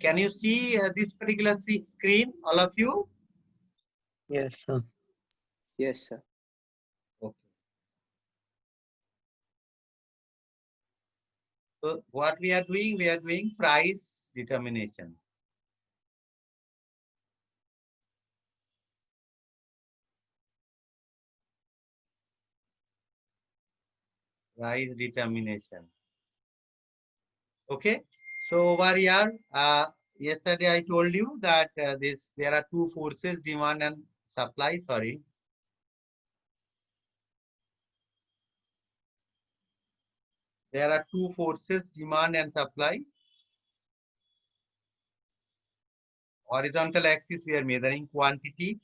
Can you see this particular screen, all of you? Yes, sir. Yes, sir. Okay. So what we are doing? We are doing price determination. Price determination. Okay. So over here, yesterday I told you that there are two forces, demand and supply. Sorry. There are two forces, demand and supply. Horizontal axis we are measuring quantity,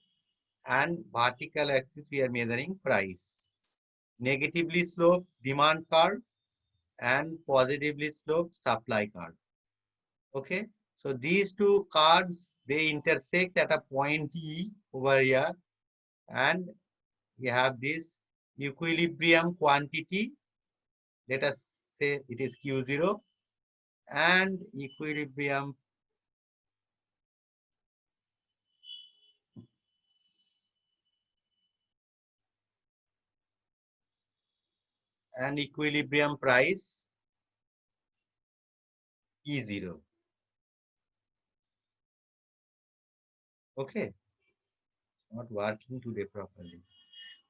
and vertical axis we are measuring price. Negatively sloped demand curve and positively sloped supply curve. Okay. So these two curves, they intersect at a point E over here, and we have this equilibrium quantity. Let us say it is Q0, and equilibrium price E0. Okay. Not working today properly.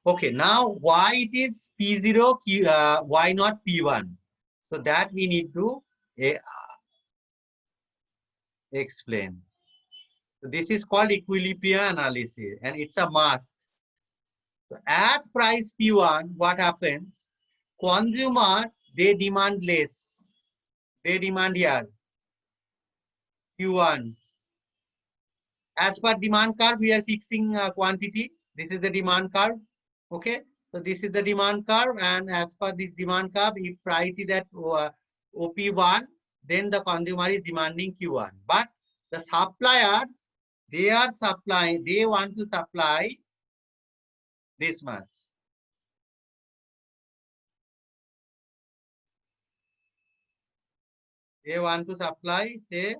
Okay, now why it is P0, why not P1? So that we need to uh, explain. So this is called equilibrium analysis, and it's a must. So at price P1, what happens? Consumer, they demand less. They demand here Q1. As per demand curve, we are fixing quantity. This is the demand curve. Okay. So this is the demand curve, and as per this demand curve, if price is at OP1, then the consumer is demanding Q1. But the suppliers, they are supplying, they want to supply this much. They want to supply, say,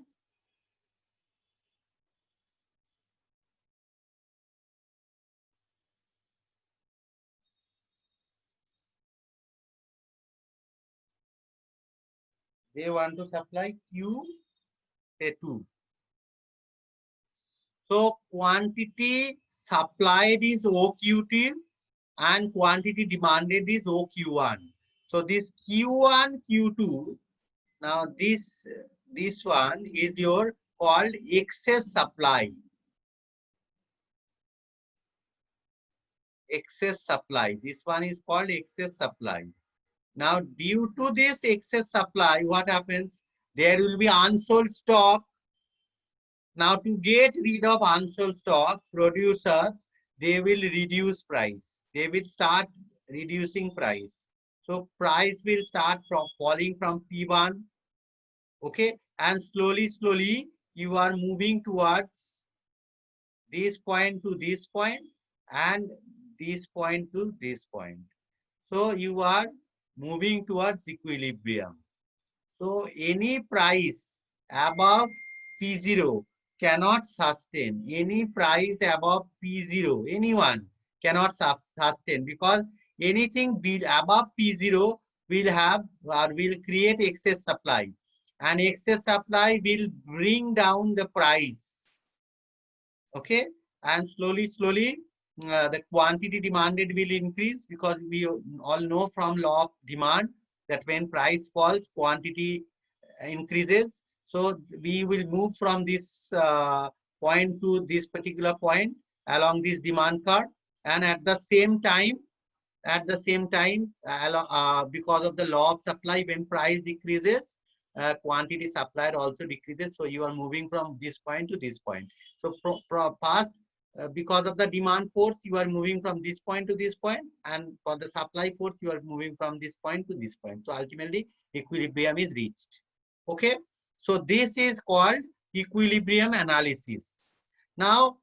they want to supply Q, say 2. So quantity supplied is OQ2 and quantity demanded is OQ1. So this Q1, Q2, now this one is your called excess supply. Excess supply. This one is called excess supply. Now due to this excess supply, what happens? There will be unsold stock. Now to get rid of unsold stock, producers, they will reduce price. They will start reducing price. So price will start from falling from P1, okay, and slowly you are moving towards this point to this point, and this point to this point. So you are moving towards equilibrium. So any price above P0 cannot sustain. Any price above P0, anyone cannot sustain, because anything above P0 will have or will create excess supply, and excess supply will bring down the price. Okay, and slowly the quantity demanded will increase, because we all know from law of demand that when price falls, quantity increases. So we will move from this point to this particular point along this demand curve, and at the same time, because of the law of supply, when price decreases, quantity supplied also decreases. So you are moving from this point to this point. So past, because of the demand force, you are moving from this point to this point, and for the supply force, you are moving from this point to this point. So ultimately, equilibrium is reached. Okay. So this is called equilibrium analysis. Now,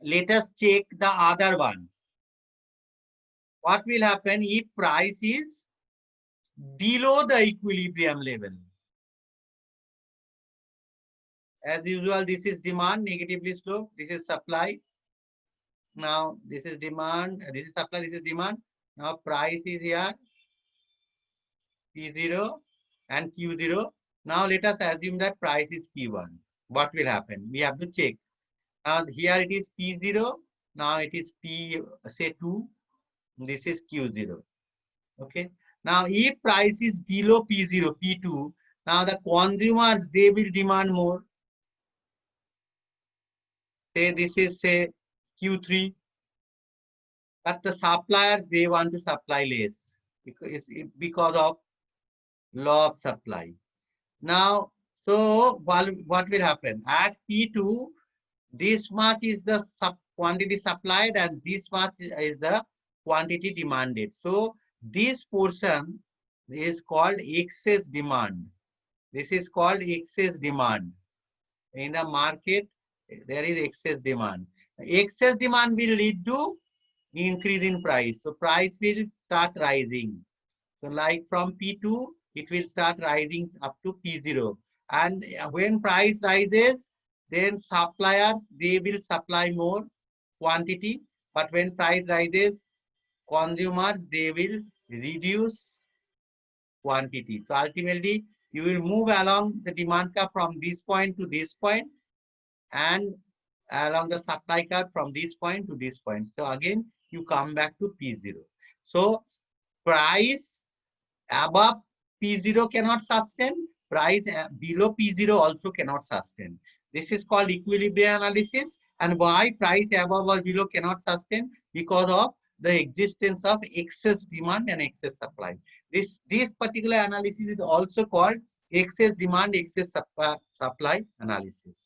let us check the other one. What will happen if price is below the equilibrium level? As usual, this is demand, negatively sloped. This is supply. Now this is demand, this is supply, this is demand. Now price is here, P0 and Q0. Now let us assume that price is P1. What will happen? We have to check. Now here it is P0. Now it is P, say 2. This is Q0. Okay. Now if price is below P0, P2, now the consumers, they will demand more. Say this is, say, Q3. But the supplier, they want to supply less because of law of supply. Now, so what will happen? At P2, this much is the quantity supplied and this much is the quantity demanded. So this portion is called excess demand. This is called excess demand. In the market, there is excess demand. Excess demand will lead to increase in price. So price will start rising. So like from P2, it will start rising up to P0. And when price rises, then suppliers, they will supply more quantity. But when price rises, consumers, they will reduce quantity. So ultimately, you will move along the demand curve from this point to this point and along the supply curve from this point to this point. So again, you come back to P0. So price above P0 cannot sustain, price below P0 also cannot sustain. This is called equilibrium analysis. And why price above or below cannot sustain? Because of the existence of excess demand and excess supply. This particular analysis is also called excess demand, excess supply analysis.